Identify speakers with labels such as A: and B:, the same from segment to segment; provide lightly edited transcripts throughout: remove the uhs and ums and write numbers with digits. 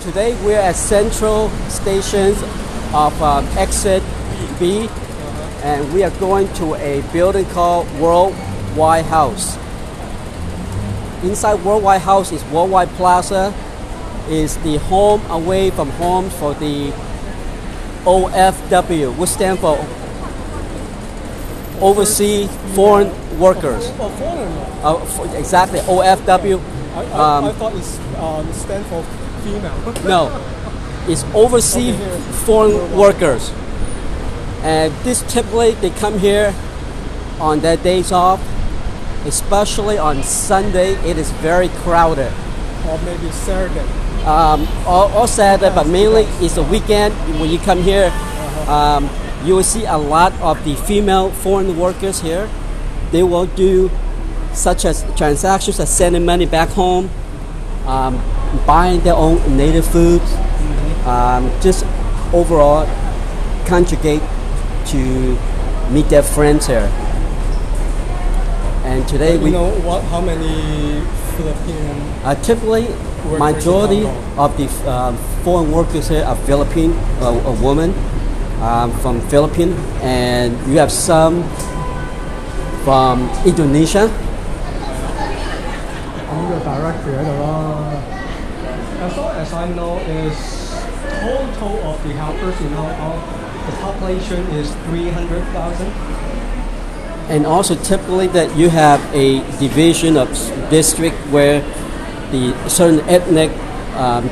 A: Today we're at Central Stations of Exit B, and we are going to a building called Worldwide House. Inside Worldwide House is Worldwide Plaza, is the home away from home for the OFW, which stands for Oversea Foreign Workers. Exactly, OFW.
B: I thought it stands for female.
A: No, it's Oversea Foreign Workers. And this typically they come here on their days off, especially on Sunday. It is very crowded.
B: Or maybe Saturday.
A: Or Saturday, but mainly it's a weekend. When you come here, you will see a lot of the female foreign workers here. They will do such as transactions as sending money back home, buying their own native foods, just overall conjugate to meet their friends here. And today
B: we know how many Philippine
A: typically majority of the foreign workers here are Philippine, a woman from Philippines, and you have some from Indonesia.
B: As far as I know, is total of the helpers in Hong Kong, the population is 300,000.
A: And also typically that you have a division of district where the certain ethnic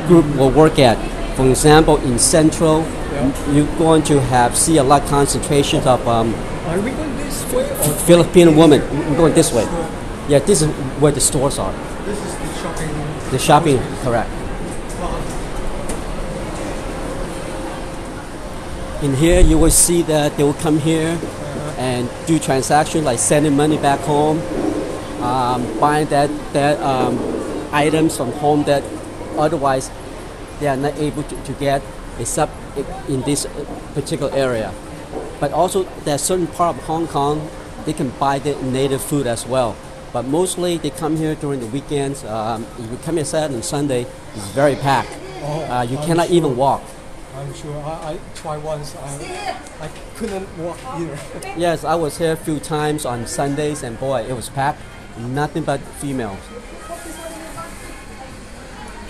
A: group will work at. For example, in Central, you're going to see a lot of concentrations of
B: Are we going this way or
A: Filipino women. We're going this way. Yeah, this is where the stores are.
B: This is the shopping.
A: The shopping, correct. In here, you will see that they will come here and do transactions like sending money back home, buying that items from home that otherwise they are not able to get, except in this particular area. But also, there's certain part of Hong Kong they can buy their native food as well. But mostly they come here during the weekends. If you come here Saturday and Sunday, it's very packed. You cannot even walk.
B: I'm sure. I tried once. I couldn't walk either.
A: Yes, I was here a few times on Sundays, and boy, it was packed. Nothing but females.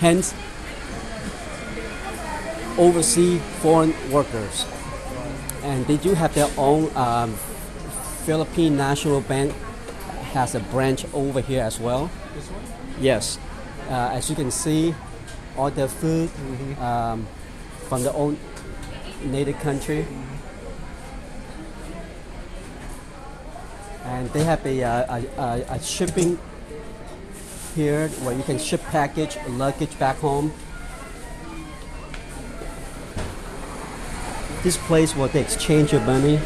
A: Hence, overseas foreign workers. And they do have their own Philippine National Bank has a branch over here as well.
B: This one?
A: Yes. As you can see, all their food from their own native country. And they have a shipping here where you can ship package, luggage back home. This place where they exchange your money.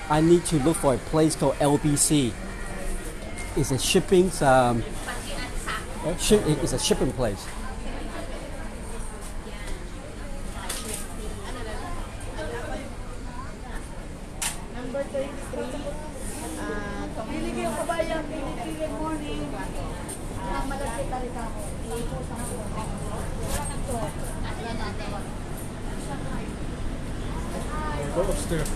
A: I need to look for a place called LBC. It's a shipping. It's a shipping place.
C: Number 33. Morning.
B: Go upstairs.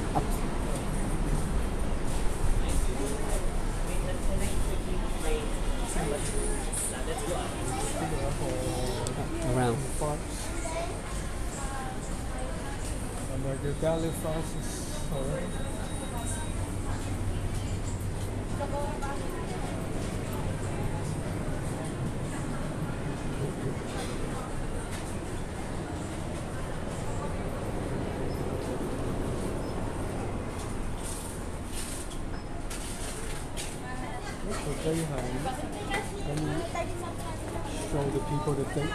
A: Around.
B: The Galley Francis. Show the people the thing.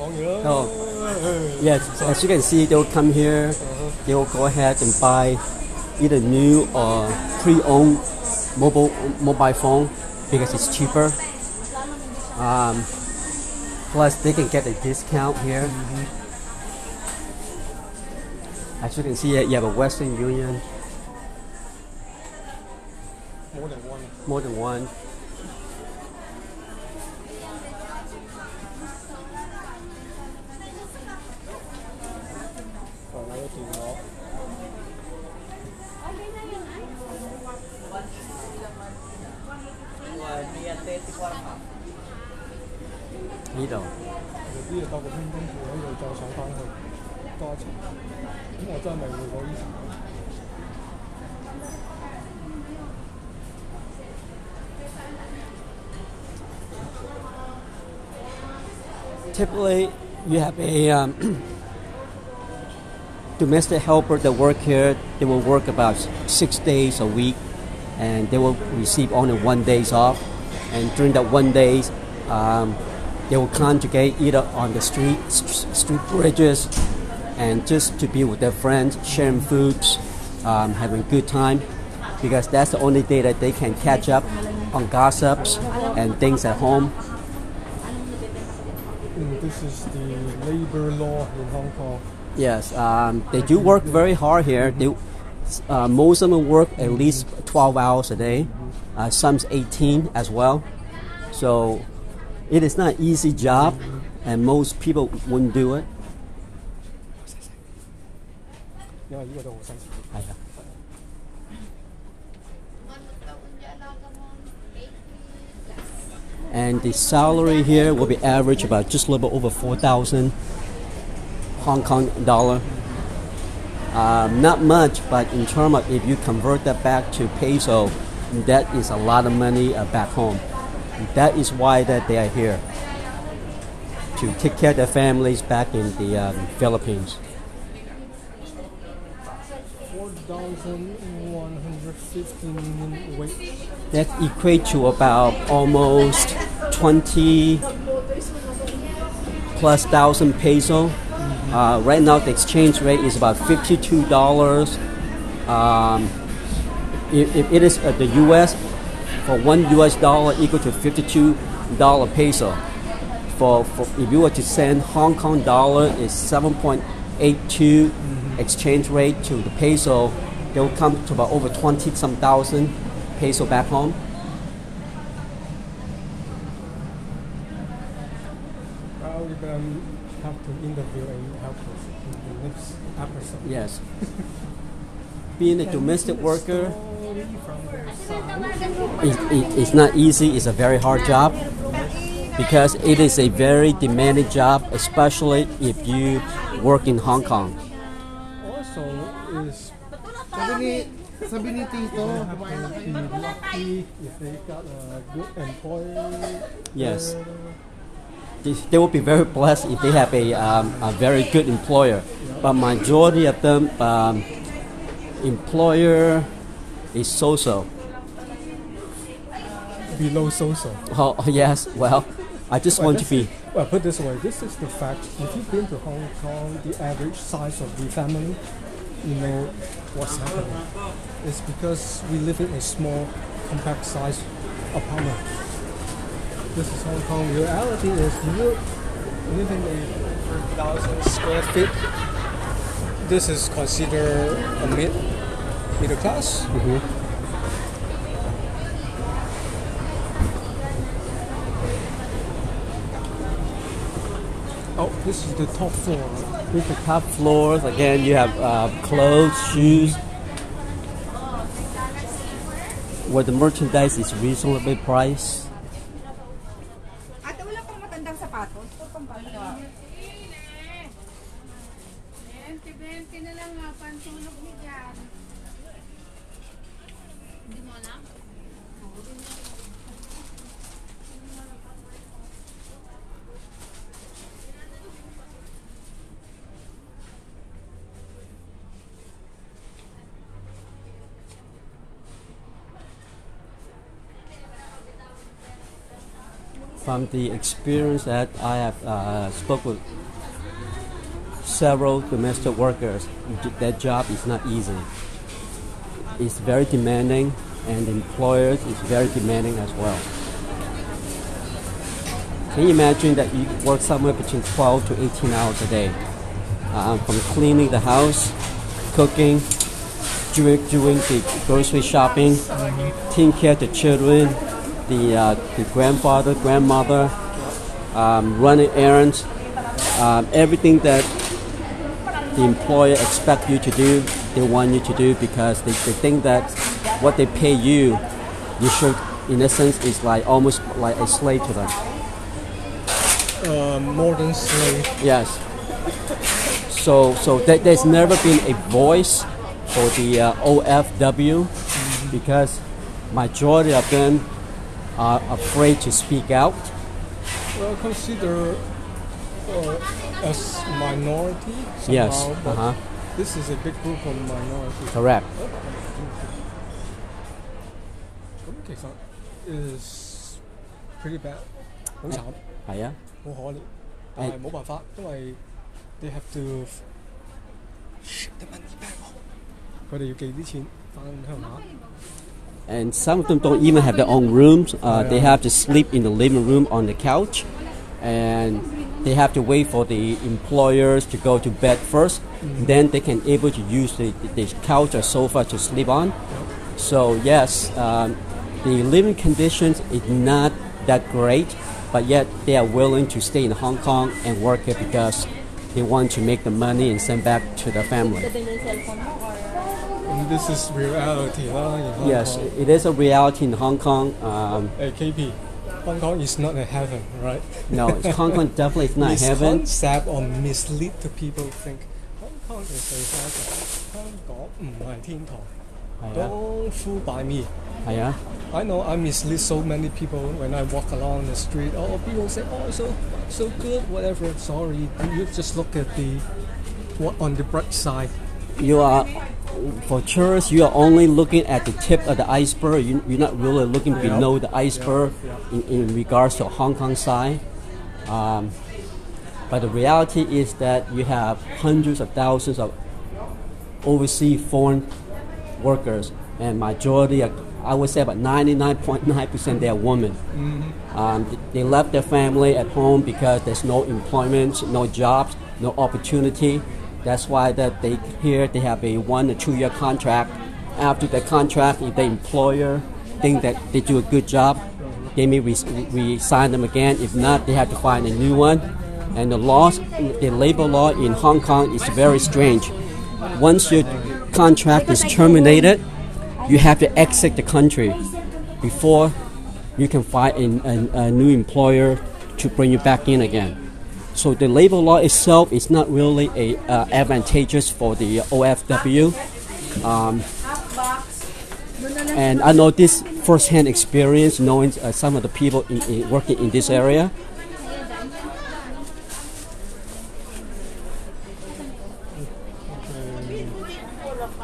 A: Oh, yes. As you can see, they'll come here. They will go ahead and buy either new or pre-owned mobile phone because it's cheaper. Plus, they can get a discount here. As you can see, you have a Western Union.
B: More than one.
A: More than one. Ý đồ.
B: 有啲嘢搭個輕公橋喺度再上翻去多一層，咁我真係未去過呢層。
A: Typically, you have a domestic helper that work here. They will work about 6 days a week, and they will receive only 1 day off. And during that 1 day, they will congregate either on the street bridges, and just to be with their friends, sharing foods, having a good time, because that's the only day that they can catch up on gossips and things at home.
B: This is the labor law in Hong Kong.
A: Yes, they do work very hard here. They, most of them work at least 12 hours a day. Some's 18 as well. So it is not an easy job, and most people wouldn't do it. And the salary here will be average about just a little bit over 4,000 Hong Kong dollar. Not much, but in terms of if you convert that back to peso, that is a lot of money back home. That is why that they are here, to take care of their families back in the Philippines.
B: 4,115 wage.
A: That equates to about almost 20 plus thousand peso. Right now the exchange rate is about $52. If it is the US, for $1 equal to $52 peso. For if you were to send Hong Kong dollar is 7.82 exchange rate to the peso, they will come to about over 20 some thousand peso back home.
B: Well, we're going to have to interview a helper in the next episode.
A: Yes. Being a domestic worker, it's not easy. It's a very hard job because it is a very demanding job, especially if you work in Hong Kong.
B: Also, is
D: Sabi ni Tito,
B: have to be lucky if they got a good employer.
A: Yes. They will be very blessed if they have a very good employer. But majority of them, employer is so-so.
B: Below so-so.
A: Oh, yes. Well, I just want to be...
B: Well, put this way, this is the fact. If you've been to Hong Kong, the average size of the family, you know what's happening. It's because we live in a small, compact size apartment. This is Hong Kong. Reality is you live in a 1,000 square feet. This is considered a middle class. Oh, this is the top floor.
A: With the top floors, again, you have clothes, shoes, where the merchandise is reasonably priced.
C: Ate, wala pang magandang sapatos. Ito pang bata. 20 na lang nga, pansunog ni Jan. Hindi mo alam?
A: From the experience that I have spoke with several domestic workers, their job is not easy. It's very demanding, and the employers is very demanding as well. Can you imagine that you work somewhere between 12 to 18 hours a day? From cleaning the house, cooking, doing the grocery shopping, taking care of the children, the grandfather, grandmother, running errands, everything that the employer expects you to do, they want you to do because they think that what they pay you, you should, in essence, is like almost like a slave to them.
B: Modern slave.
A: Yes. So there's never been a voice for the OFW because majority of them are afraid to speak out.
B: Well, consider as minority somehow,
A: Yes.
B: but this is a big group of minority.
A: Correct.
B: 咁其實 is pretty bad， 好慘，
A: 係啊。
B: 好可憐，但係冇辦法，因為 they have to ship the money back home， 佢哋要寄啲錢翻鄉下。
A: And some of them don't even have their own rooms. They have to sleep in the living room on the couch, and they have to wait for the employers to go to bed first. Then they can able to use the couch or sofa to sleep on. So yes, the living conditions is not that great, but yet they are willing to stay in Hong Kong and work here because they want to make the money and send back to their family.
B: And this is reality lah in Hong Kong.
A: Yes, it is a reality in Hong Kong.
B: Hey KP, Hong Kong is not a heaven, right?
A: No, Hong Kong definitely is not heaven.
B: Concept or mislead the people think Hong Kong is a heaven. 香港唔係天堂。Don't fool by me. I know I mislead so many people when I walk along the street. Oh, people say, oh, so good, whatever. Sorry, you just look at what on the bright side.
A: You are, for tourists, you are only looking at the tip of the iceberg. You're not really looking below the iceberg in regards to Hong Kong side. But the reality is that you have hundreds of thousands of overseas foreign workers, and majority, I would say about 99.9% they are women. They left their family at home because there's no employment, no jobs, no opportunity. That's why that they have a 1 or 2 year contract. After the contract, if the employer think that they do a good job, they may resign them again. If not, they have to find a new one. And the labor law in Hong Kong is very strange. Once your contract is terminated, you have to exit the country before you can find a new employer to bring you back in again. So the labor law itself is not really advantageous for the OFW. And I know this first-hand experience, knowing some of the people working in this area.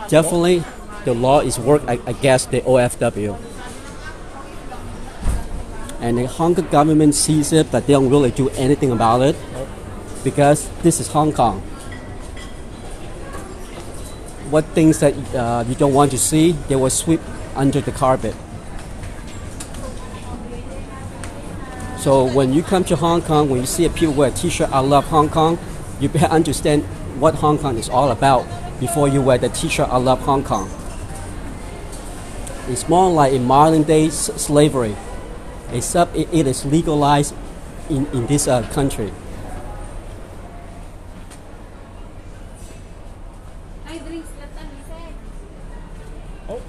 A: Definitely, the law is work against the OFW. And the Hong Kong government sees it, but they don't really do anything about it because this is Hong Kong. What things that you don't want to see, they will sweep under the carpet. So when you come to Hong Kong, when you see people wear a t-shirt, I love Hong Kong, you better understand what Hong Kong is all about before you wear the t-shirt, I love Hong Kong. It's more like a modern day slavery, except it is legalized in this country.
B: Oh,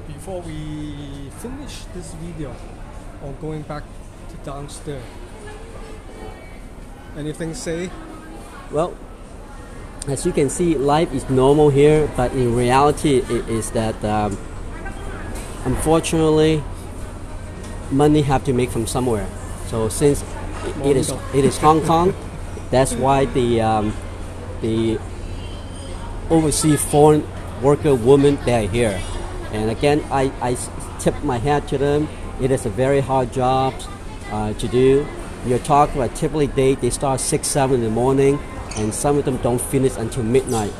B: before we finish this video, or going back to downstairs, anything say?
A: Well, as you can see, life is normal here, but in reality, it is that unfortunately, money have to make from somewhere. So since it is Hong Kong, that's why the overseas foreign worker women, they are here. And again, I tip my hat to them. It is a very hard job. to do. You're talking about typically they start 6, 7 in the morning, and some of them don't finish until midnight.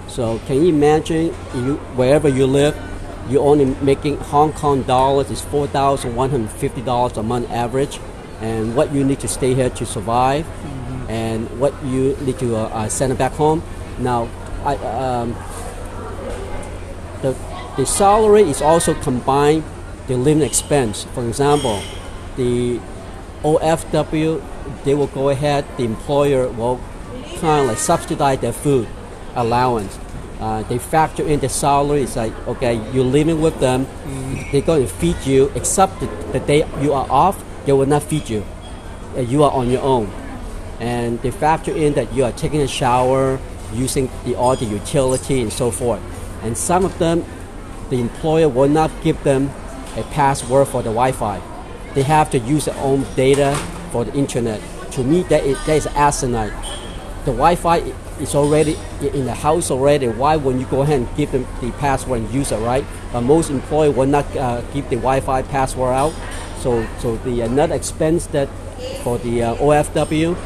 A: So can you imagine wherever you live, you're only making Hong Kong dollars is $4,150 a month average, and what you need to stay here to survive, and what you need to send back home. Now, the salary is also combined the living expense. For example, the OFW, they will go ahead, the employer will kind of like subsidize their food allowance. They factor in the salary. It's like, okay, you're living with them, they're going to feed you, except the day you are off, they will not feed you. You are on your own. And they factor in that you are taking a shower, using all the utility and so forth. And some of them, the employer will not give them a password for the Wi-Fi. They have to use their own data for the internet. To me, that is asinine. The Wi-Fi is already in the house already. Why wouldn't you go ahead and give them the password and use it, right? But most employers will not give the Wi-Fi password out. So the another expense that for the OFW,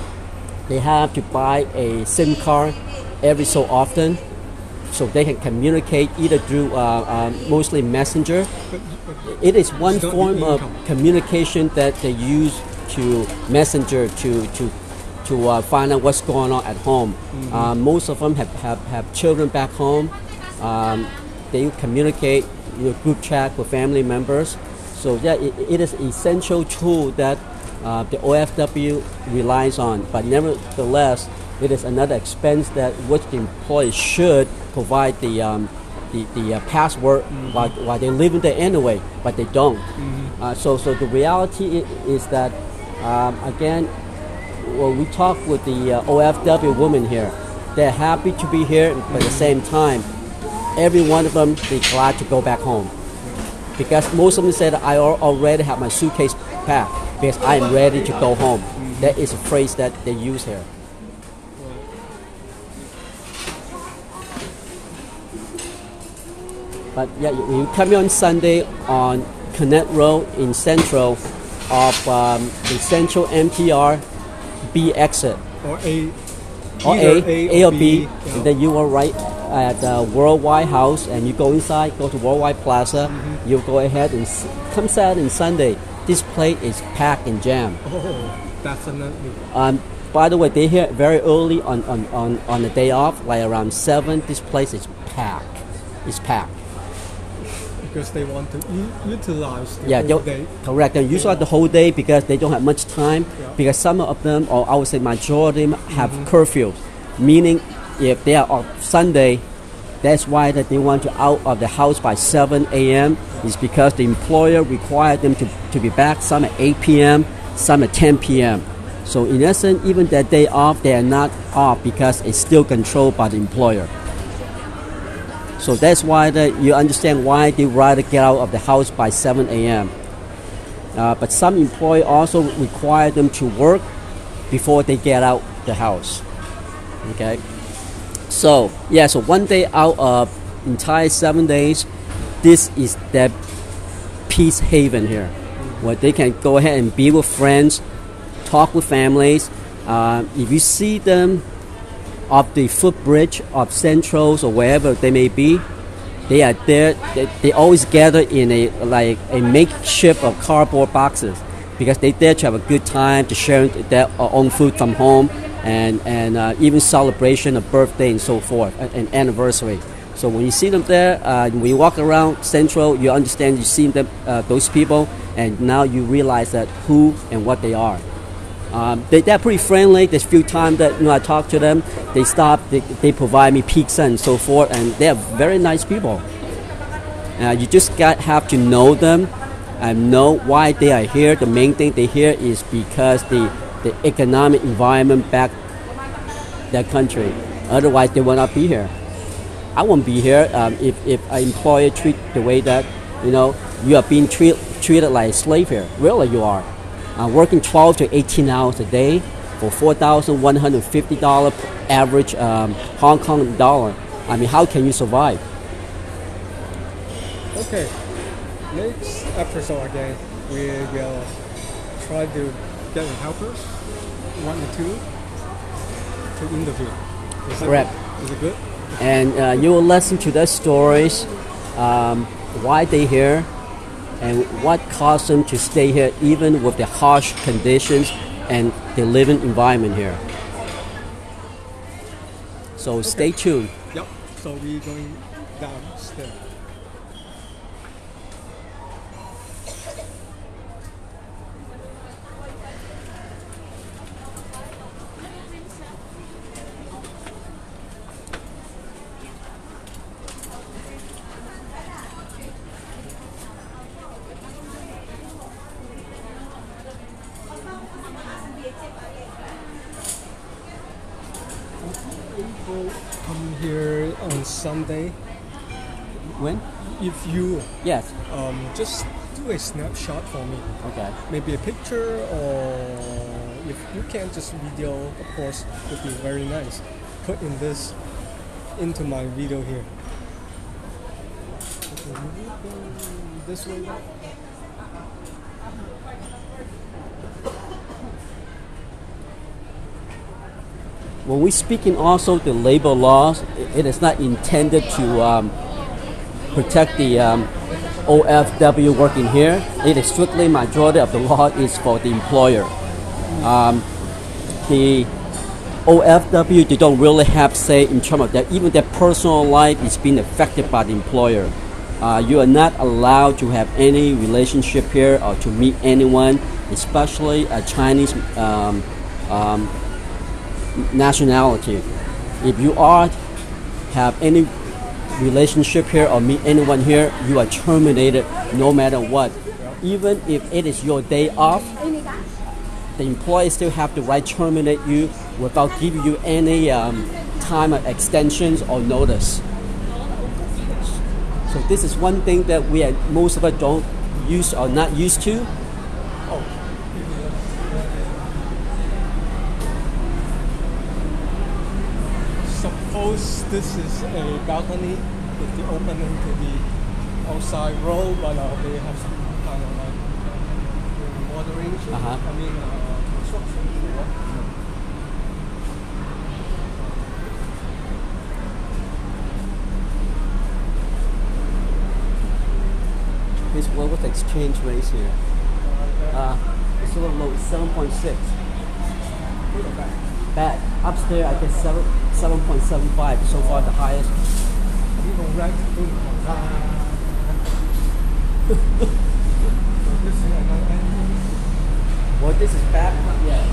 A: they have to buy a SIM card every so often, so they can communicate either through mostly messenger. It is one form of communication that they use to messenger to find out what's going on at home. Most of them have children back home. They communicate group chat with family members. So yeah, it is an essential tool that the OFW relies on. But nevertheless, it is another expense that which the employee should provide the password while they're living there anyway, but they don't. So the reality is that again, when we talk with the OFW women here, they're happy to be here, but at the same time, every one of them they're glad to go back home, because most of them said I already have my suitcase packed because I am ready to go home. That is a phrase that they use here. But yeah, when you come here on Sunday on Connect Road in Central of the Central MTR B exit,
B: Or A.
A: or A or B,
B: yeah.
A: and then you are right at the Worldwide House, and you go inside, go to Worldwide Plaza. You go ahead and come Saturday and Sunday, this place is packed and jammed.
B: Oh, definitely.
A: By the way, they here very early on the day off, like around 7. This place is packed. It's packed.
B: Because they want to utilize the
A: Yeah,
B: whole day.
A: correct. They use the whole day because they don't have much time.
B: Yeah.
A: Because some of them, or I would say majority, of them have curfews. Meaning, if they are off Sunday, that's why that they want to out of the house by 7 a.m. is because the employer required them to be back. Some at 8 p.m., some at 10 p.m. So in essence, even that day off, they are not off because it's still controlled by the employer. So that's why you understand why they rather get out of the house by 7 a.m. But some employers also require them to work before they get out the house. Okay. So yeah, so one day out of entire 7 days, this is their peace haven here, where they can go ahead and be with friends, talk with families. If you see them of the footbridge of Centrals or wherever they may be, they are there. They always gather in a makeshift of cardboard boxes because they there to have a good time, to share their own food from home, and even celebration of birthday and so forth, and anniversary. So when you see them there, when you walk around Central, you understand, you see them, those people, and now you realize that who and what they are. They're pretty friendly. There's a few times that I talk to them, they stop, they provide me pizza and so forth, and they're very nice people. You just have to know them and know why they are here. The main thing they here is because the economic environment back their country. Otherwise, they will not be here. I won't be here if an employer treat the way that you are being treated like a slave here. Really, you are. Working 12 to 18 hours a day for $4,150 average Hong Kong dollar. I mean, how can you survive?
B: Okay, next episode again, we will try to get a helpers, one or two, to interview. Is that
A: Correct.
B: good? Is it good?
A: And you will listen to their stories, why they here, and what caused them to stay here, even with the harsh conditions and the living environment here. So stay tuned.
B: Yep. So we're going downstairs. Come here on Sunday.
A: When?
B: If you
A: Yes.
B: just do a snapshot for me,
A: Okay.
B: maybe a picture, or if you can just video, of course, would be very nice. Put in this into my video here. This way.
A: When we speak in also the labor laws, it is not intended to protect the OFW working here. It is strictly majority of the law is for the employer. The OFW, they don't really have say in terms of that. Even their personal life is being affected by the employer. You are not allowed to have any relationship here or to meet anyone, especially a Chinese nationality. If you have any relationship here or meet anyone here, you are terminated no matter what. Even if it is your day off, the employer still have the right to terminate you without giving you any time of extensions or notice. So this is one thing that most of us don't use or not used to.
B: Suppose this is a balcony with the opening to the outside road, but they have some kind of like moderation. I mean, construction.
A: What was the exchange rate here? It's a little low, 7.6. Bad. Upstairs, I guess 7.75. So far, the highest. Well, this is bad. Yeah.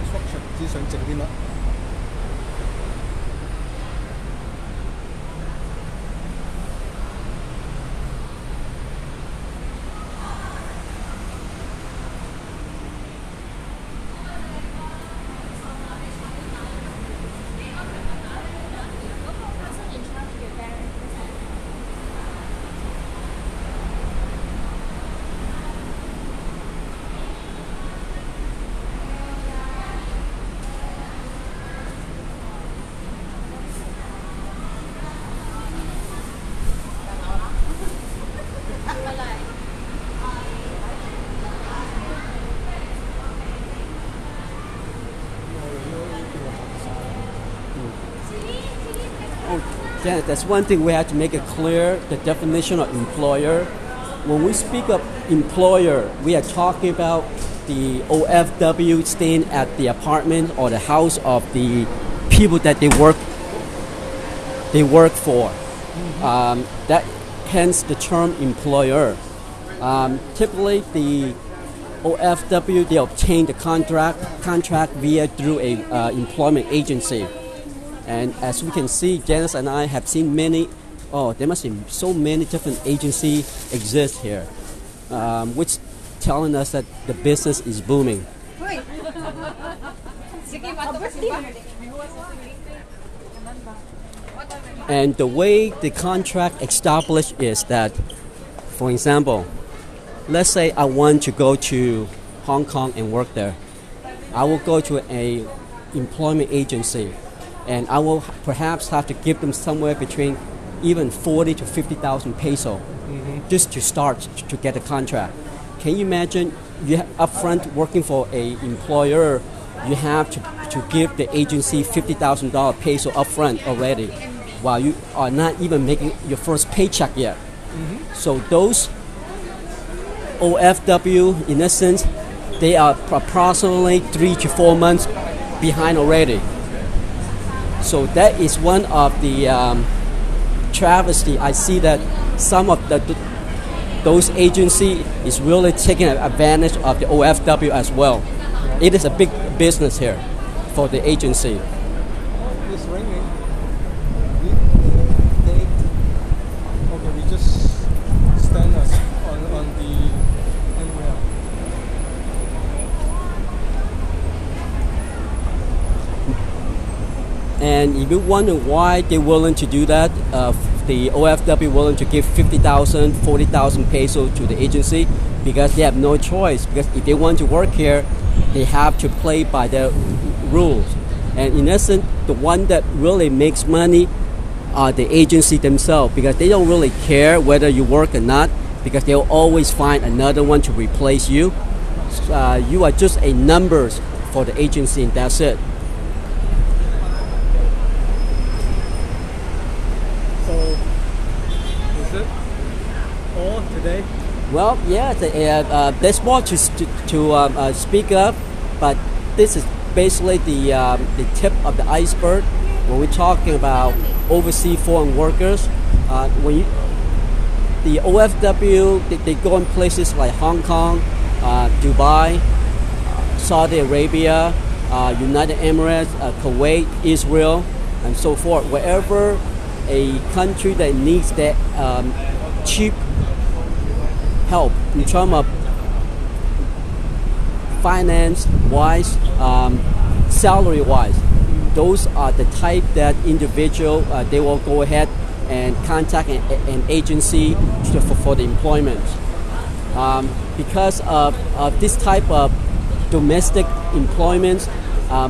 B: construction 唔知想整啲乜。
A: Yeah, that's one thing we have to make it clear, the definition of employer. When we speak of employer, we are talking about the OFW staying at the apartment or the house of the people that they work for. That hence the term employer. Typically, the OFW, they obtain the contract via through a employment agency. And as we can see, Janice and I have seen many, there must be so many different agencies exist here, which telling us that the business is booming. And the way the contract established is that, for example, let's say I want to go to Hong Kong and work there. I will go to a employment agency, and I will perhaps have to give them somewhere between even 40 to 50,000 peso just to start to get a contract. Can you imagine you upfront working for a employer, you have to give the agency $50,000 peso upfront already, while you are not even making your first paycheck yet. So those OFW, in essence, they are approximately 3 to 4 months behind already. So that is one of the travesty. I see that some of those agencies is really taking advantage of the OFW as well. It is a big business here for the agency.
B: It's raining. Okay, we just stand on the handrail.
A: And if you wonder why they're willing to do that, the OFW willing to give 50,000, 40,000 peso to the agency, because they have no choice. Because if they want to work here, they have to play by their rules. And in essence, the one that really makes money are the agency themselves, because they don't really care whether you work or not, because they'll always find another one to replace you. You are just a numbers for the agency, and that's it.
B: So, is it all today?
A: Well, yeah, there's more to speak of, but this is basically the tip of the iceberg when we're talking about overseas foreign workers. The OFW, they go in places like Hong Kong, Dubai, Saudi Arabia, United Emirates, Kuwait, Israel, and so forth. Wherever a country that needs that cheap help in terms of finance-wise, salary-wise, those are the type that individual they will go ahead and contact an agency for the employment. Because of this type of domestic employment,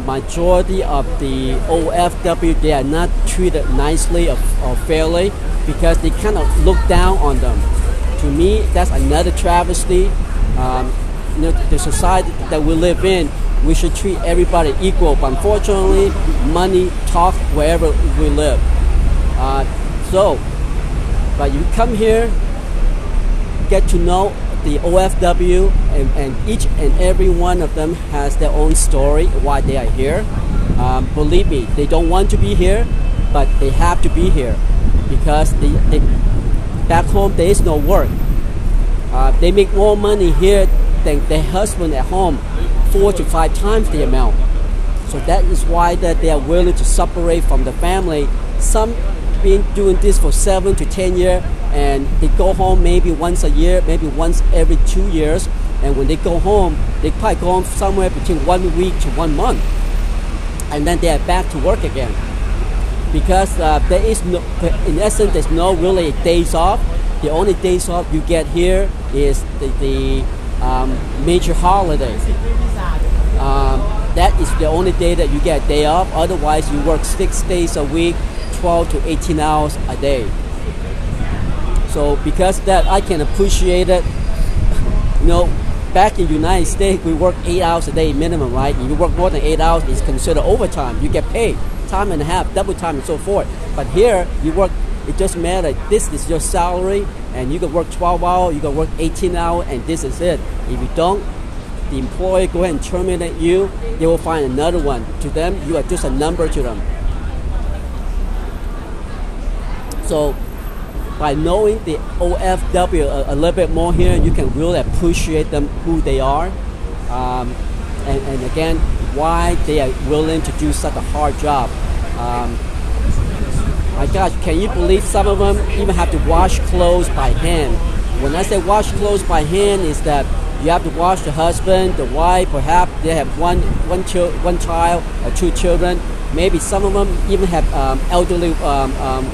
A: majority of the OFW, they are not treated nicely or fairly, because they kind of look down on them. To me, that's another travesty. The society that we live in, we should treat everybody equal, but unfortunately, money talks wherever we live. But you come here, get to know the OFW, and each and every one of them has their own story why they are here. Believe me, they don't want to be here, but they have to be here, because back home there is no work. They make more money here than their husband at home, 4 to 5 times the amount. So that is why that they are willing to separate from the family. Some been doing this for 7 to 10 years, and they go home maybe once a year, maybe once every 2 years. And when they go home, they probably go home somewhere between 1 week to 1 month, and then they are back to work again. Because there is no, in essence, there's no really days off. The only days off you get here is the major holidays. That is the only day that you get a day off. Otherwise, you work 6 days a week, 12 to 18 hours a day. So because that, I can appreciate it. Back in the United States, we work 8 hours a day minimum, right? If you work more than 8 hours, it's considered overtime. You get paid time and a half, double time, and so forth. But here, you work, it doesn't matter. This is your salary, and you can work 12 hours, you can work 18 hours, and this is it. If you don't, the employer go ahead and terminate you. They will find another one. To them, you are just a number to them. So by knowing the OFW a little bit more here, you can really appreciate them, who they are, and again, why they are willing to do such a hard job. My gosh, can you believe some of them even have to wash clothes by hand? When I say wash clothes by hand, is that you have to wash the husband, the wife, perhaps they have one child or 2 children. Maybe some of them even have elderly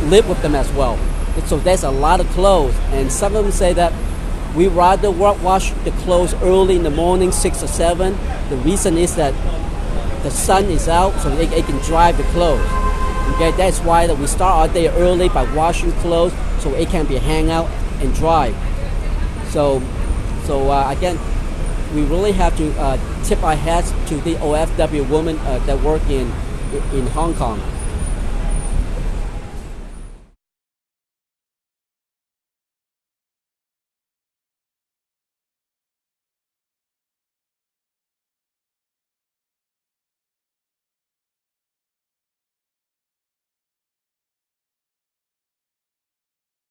A: live with them as well. So there's a lot of clothes, and some of them say that we rather wash the clothes early in the morning, 6 or 7. The reason is that the sun is out, so they can dry the clothes. Okay, that's why that we start our day early by washing clothes, so it can be hang out and dry. So again, we really have to tip our hats to the OFW women that work in Hong Kong.